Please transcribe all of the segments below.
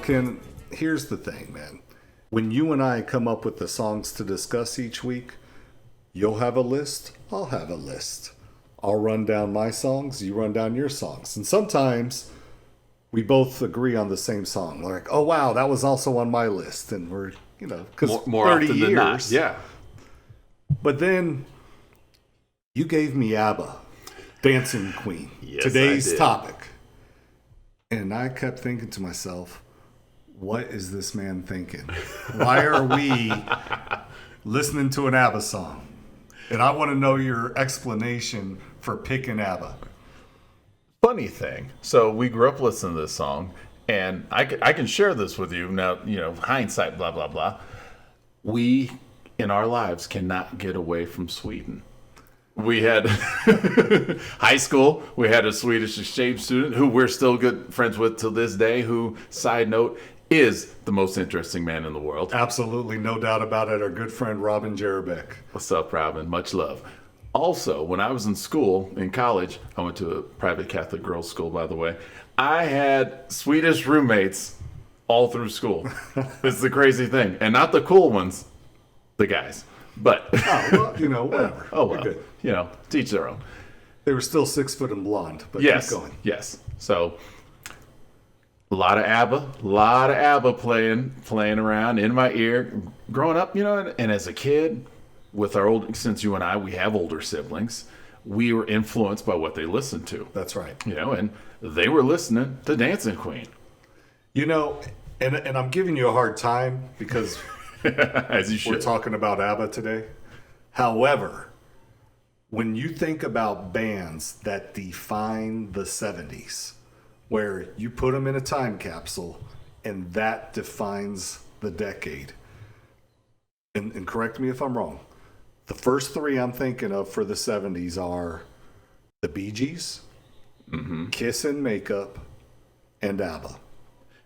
Ken, here's the thing, man. When you and I come up with the songs to discuss each week, you'll have a list, I'll have a list. I'll run down my songs, you run down your songs. And sometimes we both agree on the same song. We're like, oh, wow, that was also on my list. And we're, because more 30 often years. than not. Yeah. But then you gave me ABBA, Dancing Queen, Yes, today's I did. topic. And I kept thinking to myself, what is this man thinking? Why are we listening to an ABBA song? And I want to know your explanation for picking ABBA. Funny thing. So we grew up listening to this song, and I can share this with you now. Hindsight, blah blah blah. We in our lives cannot get away from Sweden. We had high school. We had a Swedish exchange student who we're still good friends with till this day. Who, side note, is the most interesting man in the world. Absolutely, no doubt about it. Our good friend Robin Jerebeck. What's up, Robin? Much love. Also, when I was in school, in college, I went to a private Catholic girls' school, by the way. I had Swedish roommates all through school. It's the crazy thing. And not the cool ones, the guys. But, Oh, well, whatever. oh We're well, good. teach their own. They were still 6 foot and blonde, but Yes, keep going. yes. So, a lot of ABBA playing around in my ear. Growing up, and as a kid, since you and I, we have older siblings, we were influenced by what they listened to. That's right. And they were listening to Dancing Queen. And I'm giving you a hard time because As you should. we're talking about ABBA today. However, when you think about bands that define the 70s, where you put them in a time capsule and that defines the decade, and correct me if I'm wrong, the first three I'm thinking of for the 70s are the Bee Gees, Kiss and Makeup, and ABBA.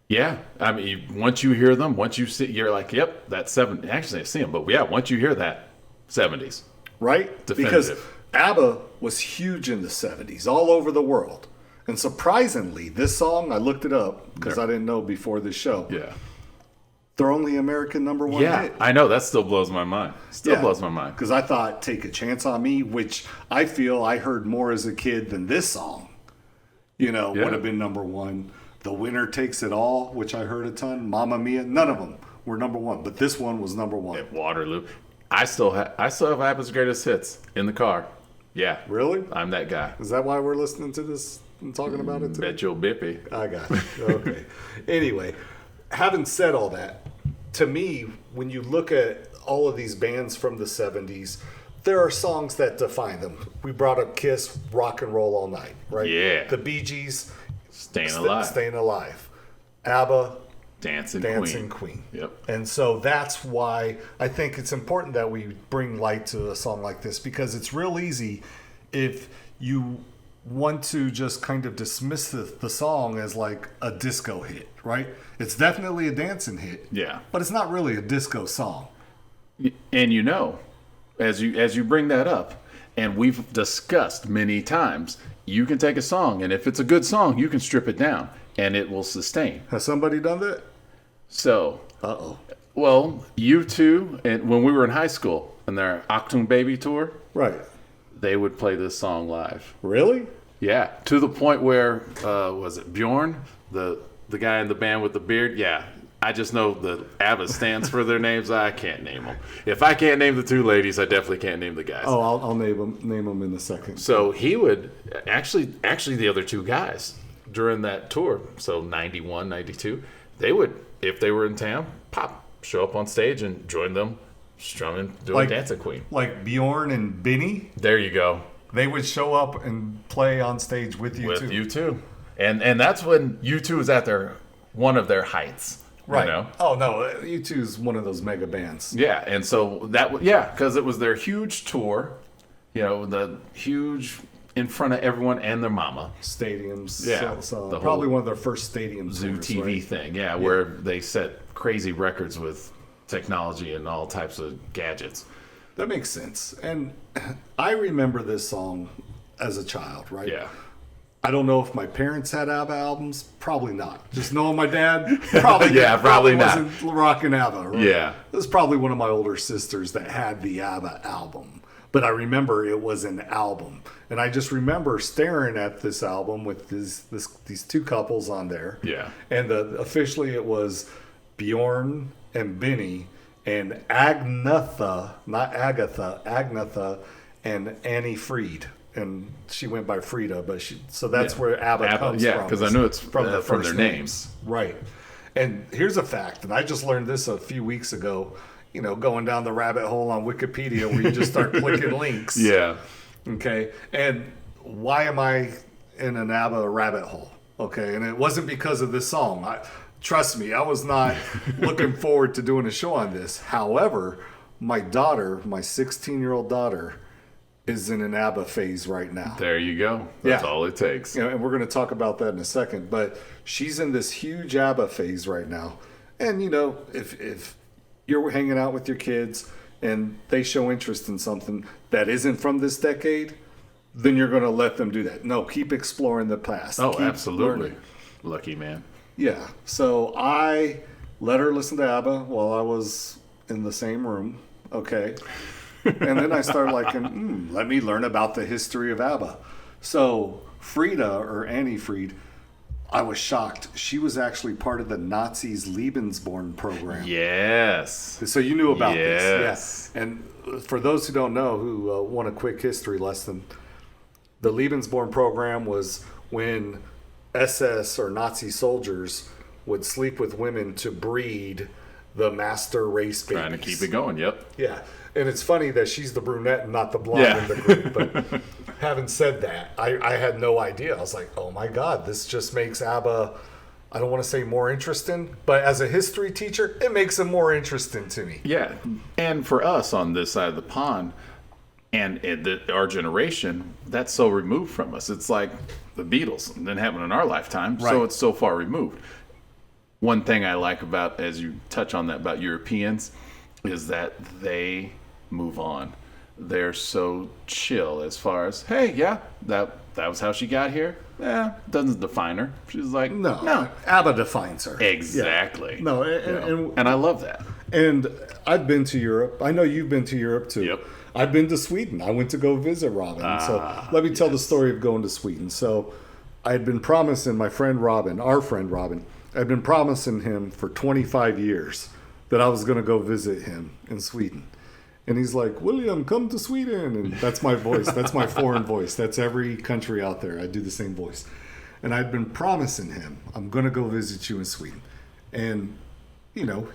Yeah, I mean, once you hear them, once you see, you're like, yep, that's 70. Actually, I see them, but yeah, once you hear that, 70s. Right? Definitive. Because ABBA was huge in the 70s, all over the world. And surprisingly, this song, I looked it up because I didn't know before this show. Yeah. They're only American number one Yeah, hit. I know. That still blows my mind. Blows my mind. Because I thought Take a Chance on Me, which I feel I heard more as a kid than this song, would have been number one. The Winner Takes It All, which I heard a ton. Mamma Mia, none of them were number one. But this one was number one. At Waterloo. I still have ABBA's greatest hits in the car. Yeah. Really? I'm that guy. Is that why we're listening to this and talking about it today? Bet you'll bippy. I got it. Okay. Anyway, having said all that, to me, when you look at all of these bands from the 70s, there are songs that define them. We brought up Kiss, Rock and Roll All Night, right? Yeah. The Bee Gees, Staying Alive. Staying Alive. ABBA, Dancing Queen. Yep. And so that's why I think it's important that we bring light to a song like this, because it's real easy if you want to just kind of dismiss the song as like a disco hit, right? It's definitely a dancing hit. Yeah. But it's not really a disco song. And as you bring that up, and we've discussed many times, you can take a song, and if it's a good song, you can strip it down, and it will sustain. Has somebody done that? So, well, U2, and when we were in high school, in their Achtung Baby tour, Right. they would play this song live. Really? Yeah, to the point where, was it Bjorn, the guy in the band with the beard? Yeah, I just know the ABBA stands for their names. I can't name them. If I can't name the two ladies, I definitely can't name the guys. Oh, I'll name them in a second. So he would, actually the other two guys during that tour, so 91, 92, they would, if they were in town, show up on stage and join them strumming, doing Dancing Queen. Like Bjorn and Benny? There you go. They would show up and play on stage with you With too. U2. And that's when U2 is at one of their heights. Right. You know? Oh, no. U2 is one of those mega bands. Yeah. And so because it was their huge tour, the huge in front of everyone and their mama. Stadiums. Yeah. So The probably whole one of their first stadium Zoo tours, TV right? thing. Yeah, where they set crazy records with technology and all types of gadgets. That makes sense. And I remember this song as a child, right? Yeah. I don't know if my parents had ABBA albums. Probably not. Just knowing my dad, probably Yeah, probably not. wasn't rocking ABBA. Right? Yeah. It was probably one of my older sisters that had the ABBA album. But I remember it was an album. And I just remember staring at this album with these two couples on there. Yeah. And officially it was Bjorn and Benny and Agnetha, not Agatha, Agnetha and Annie Fried. And she went by Frida, but so that's where ABBA comes from. Yeah, because I knew it's from their first names. Right. And here's a fact, and I just learned this a few weeks ago, going down the rabbit hole on Wikipedia where you just start clicking links. Yeah. Okay. And why am I in an ABBA rabbit hole? Okay. And it wasn't because of this song. Trust me, I was not looking forward to doing a show on this. However, my 16-year-old daughter, is in an ABBA phase right now. There you go. That's all it takes. And we're going to talk about that in a second. But she's in this huge ABBA phase right now. And, if you're hanging out with your kids and they show interest in something that isn't from this decade, then you're going to let them do that. No, keep exploring the past. Oh, keep absolutely. learning. Lucky man. Yeah. So I let her listen to ABBA while I was in the same room. Okay. And then I started let me learn about the history of ABBA. So Frida, or Annie Fried, I was shocked. She was actually part of the Nazis' Lebensborn program. Yes. So you knew about Yes. this. Yeah. And for those who don't know, who want a quick history lesson, the Lebensborn program was when SS or Nazi soldiers would sleep with women to breed the master race babies. Trying to keep it going, yep. Yeah. And it's funny that she's the brunette and not the blonde in the group. But having said that, I had no idea. I was like, oh my God, this just makes ABBA, I don't want to say more interesting, but as a history teacher, it makes them more interesting to me. Yeah. And for us on this side of the pond, and our generation, that's so removed from us. It's like the Beatles didn't happen in our lifetime, so it's so far removed. One thing I like about, as you touch on that, about Europeans, is that they move on. They're so chill as far as, hey, yeah, that was how she got here. Doesn't define her. She's like, no. ABBA defines her. Exactly. Yeah. No, and I love that. And I've been to Europe. I know you've been to Europe too. Yep. I've been to Sweden. I went to go visit Robin. So let me tell the story of going to Sweden. So I had been promising my friend Robin, our friend Robin, I'd been promising him for 25 years that I was going to go visit him in Sweden. And he's like, William, come to Sweden. And that's my voice. That's my foreign voice. That's every country out there. I do the same voice. And I'd been promising him, I'm going to go visit you in Sweden. And,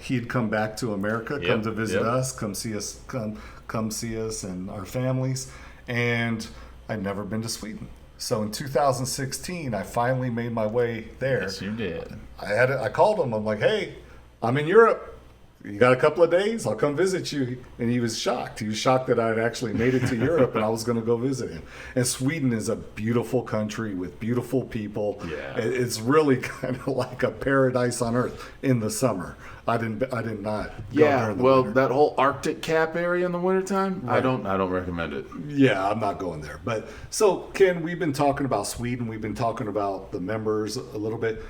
he'd come back to America, come to visit us, come see us and our families. And I'd never been to Sweden. So in 2016, I finally made my way there. Yes, you did. I called him. I'm like, hey, I'm in Europe. You got a couple of days? I'll come visit you. And he was shocked. He was shocked that I'd actually made it to Europe and I was going to go visit him. And Sweden is a beautiful country with beautiful people. Yeah. It's really kind of like a paradise on earth in the summer. I did not go there in the winter. That whole Arctic cap area in the wintertime, right. I don't recommend it. Yeah, I'm not going there. But so, Ken, we've been talking about Sweden. We've been talking about the members a little bit.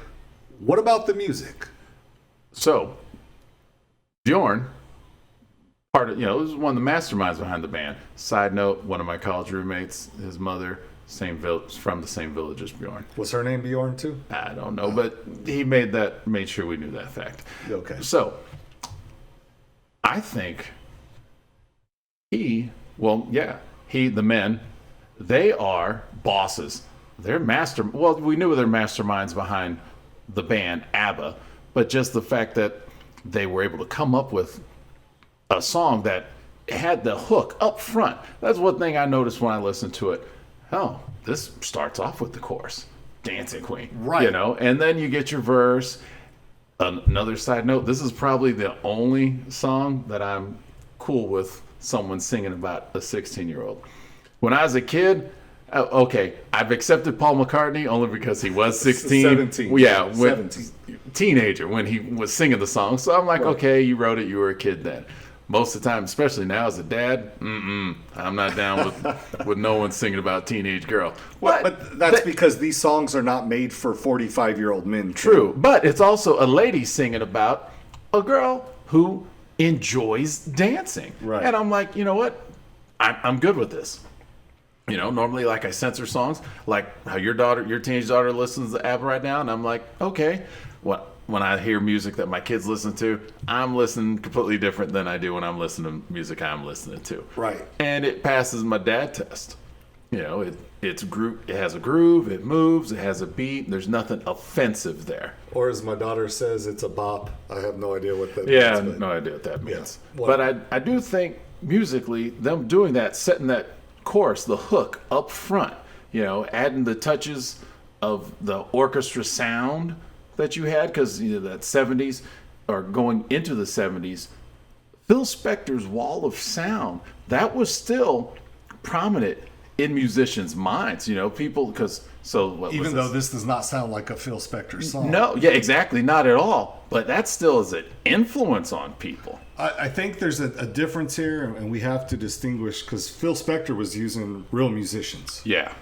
What about the music? So, Bjorn, was one of the masterminds behind the band. Side note, one of my college roommates, his mother, from the same village as Bjorn. Was her name Bjorn too? I don't know, but he made sure we knew that fact. Okay. So, I think the men, they are bosses. They're we knew they're masterminds behind the band ABBA, but just the fact that they were able to come up with a song that had the hook up front. That's one thing I noticed when I listened to it. Oh, this starts off with the chorus, Dancing Queen, right? And then you get your verse. Another side note: this is probably the only song that I'm cool with someone singing about a 16-year-old. When I was a kid, I've accepted Paul McCartney only because he was 16. 17. Yeah, 17. Teenager when he was singing the song. So I'm like, okay, you wrote it, you were a kid then. most of the time, especially now as a dad, I'm not down with no one singing about teenage girl. But that's because these songs are not made for 45-year-old men. True, but it's also a lady singing about a girl who enjoys dancing. Right. And I'm like, you know what? I'm good with this. You know, normally, like, I censor songs, like how your teenage daughter listens to ABBA right now, and I'm like, okay, when I hear music that my kids listen to, I'm listening completely different than I do when I'm listening to music I'm listening to. Right. And it passes my dad test. You know, it has a groove, it moves, it has a beat. There's nothing offensive there. Or as my daughter says, it's a bop. I have no idea what that means. Yeah, no idea what that means. Yeah. But I do think musically, them doing that, setting that chorus, the hook up front, you know, adding the touches of the orchestra sound that you had, because you know that 70s or going into the 70s, Phil Spector's wall of sound, that was still prominent in musicians' minds, you know, people, because even though this does not sound like a Phil Spector song. No, yeah, exactly, not at all. But that still is an influence on people. I think there's a difference here, and we have to distinguish, because Phil Spector was using real musicians. Yeah.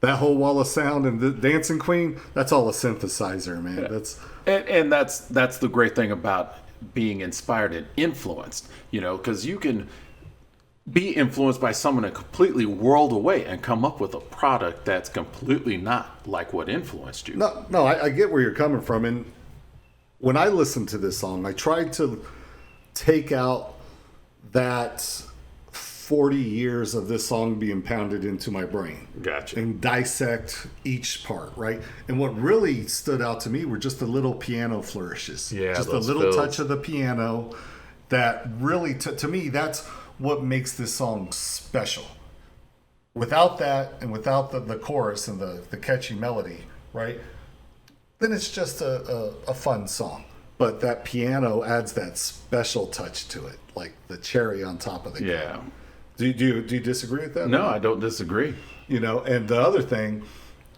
That whole wall of sound and the Dancing Queen, that's all a synthesizer, man. Yeah. And that's the great thing about being inspired and influenced, you know, because you can be influenced by someone a completely world away and come up with a product that's completely not like what influenced you. No, I get where you're coming from. And when I listened to this song, I tried to take out that 40 years of this song being pounded into my brain. Gotcha. And dissect each part, right? And what really stood out to me were just the little piano flourishes. Yeah, just a those little fills. touch of the piano that really, to me, that's what makes this song special. Without that, and without the chorus and the catchy melody, right? Then it's just a fun song. But that piano adds that special touch to it, like the cherry on top of the cake. Yeah. Do you disagree with that? No, I don't disagree. You know, and the other thing,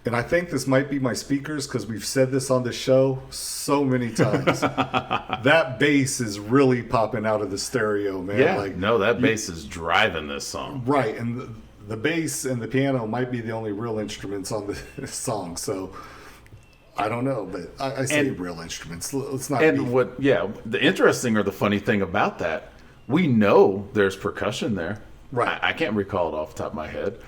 and I think this might be my speakers because we've said this on the show so many times. That bass is really popping out of the stereo, man. Yeah, like, no, that bass is driving this song. Right, and the bass and the piano might be the only real instruments on this song. So I don't know, but I say real instruments. Let's not. And the interesting or the funny thing about that, we know there's percussion there. Right. I can't recall it off the top of my head.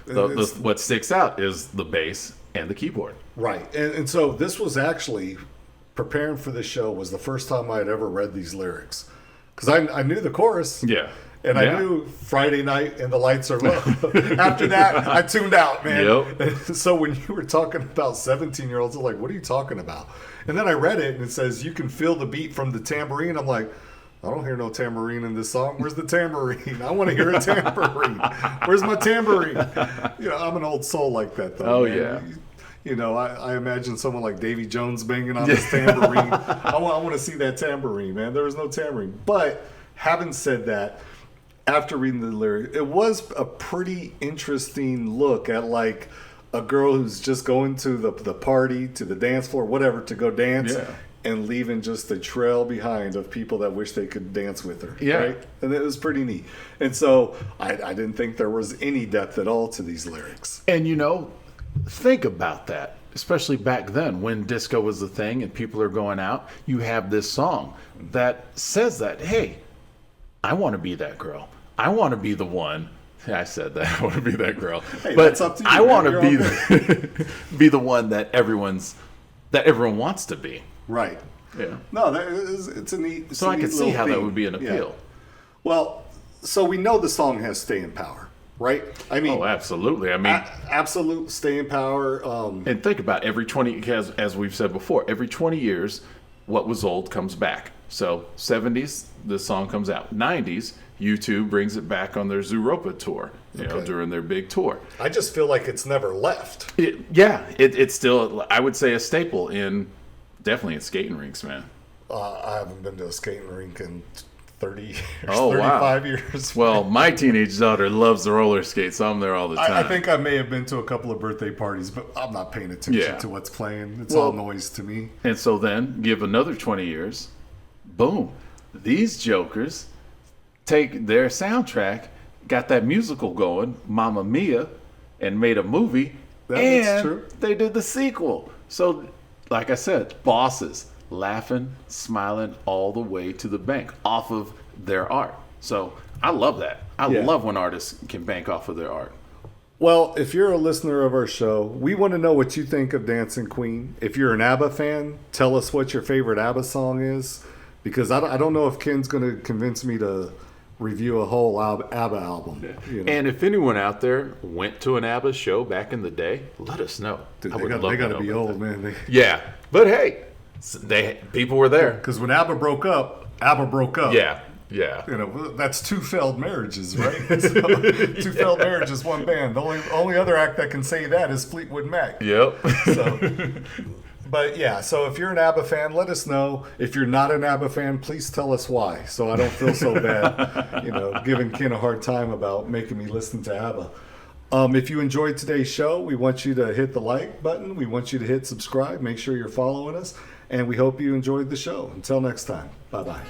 What sticks out is the bass and the keyboard. Right. And so this was actually, preparing for this show was the first time I had ever read these lyrics. Because I knew the chorus. Yeah. And I knew Friday night and the lights are low. After that, I tuned out, man. Yep. And so when you were talking about 17-year-olds, I'm like, what are you talking about? And then I read it and it says, you can feel the beat from the tambourine. I'm like, I don't hear no tambourine in this song. Where's the tambourine? I want to hear a tambourine. Where's my tambourine? You know, I'm an old soul like that, though. Oh, man. yeah. You know, I imagine someone like Davy Jones banging on his tambourine. I want to see that tambourine, man. There was no tambourine. But having said that, after reading the lyrics, it was a pretty interesting look at like a girl who's just going to the party, to the dance floor, whatever, to go dance. Yeah. And leaving just a trail behind of people that wish they could dance with her. Yeah. Right? And it was pretty neat. And so I didn't think there was any depth at all to these lyrics. And you know, think about that, especially back then when disco was the thing and people are going out. You have this song that says that, hey, I want to be that girl. I want to be the one. I said that. I want to be that girl. Hey, but that's up to you, I man. want You're to be the one that everyone wants to be. Right. Yeah. No, it's a neat. So I can see how that would be an appeal. Yeah. Well, so we know the song has staying power, right? I mean, Oh, absolutely. I mean, absolute staying power. and think about every 20, as we've said before, every 20 years, what was old comes back. So 70s, the song comes out. 90s, U2 brings it back on their Zooropa tour, you know, during their big tour. I just feel like it's never left. It's still, I would say, a staple definitely in skating rinks, man. I haven't been to a skating rink in 30 years, Oh, 35 wow. years. Well, my teenage daughter loves the roller skate, so I'm there all the time. I think I may have been to a couple of birthday parties, but I'm not paying attention to what's playing. It's all noise to me. And so then, give another 20 years, boom, these jokers take their soundtrack, got that musical going, Mamma Mia, and made a movie. That's true. They did the sequel. So, like I said, bosses laughing, smiling all the way to the bank off of their art. So I love that. I love when artists can bank off of their art. Well, if you're a listener of our show, we want to know what you think of Dancing Queen. If you're an ABBA fan, tell us what your favorite ABBA song is, because I don't know if Ken's going to convince me to review a whole ABBA album. You know? And if anyone out there went to an ABBA show back in the day, let us know. Dude, they got to be old, man. Yeah, but hey, people were there. Because when ABBA broke up, ABBA broke up. Yeah. You know, that's two failed marriages, right? So, two failed marriages, one band. The only other act that can say that is Fleetwood Mac. Yep. But yeah, so if you're an ABBA fan, let us know. If you're not an ABBA fan, please tell us why, so I don't feel so bad, giving Ken a hard time about making me listen to ABBA. If you enjoyed today's show, we want you to hit the like button. We want you to hit subscribe. Make sure you're following us. And we hope you enjoyed the show. Until next time, bye-bye.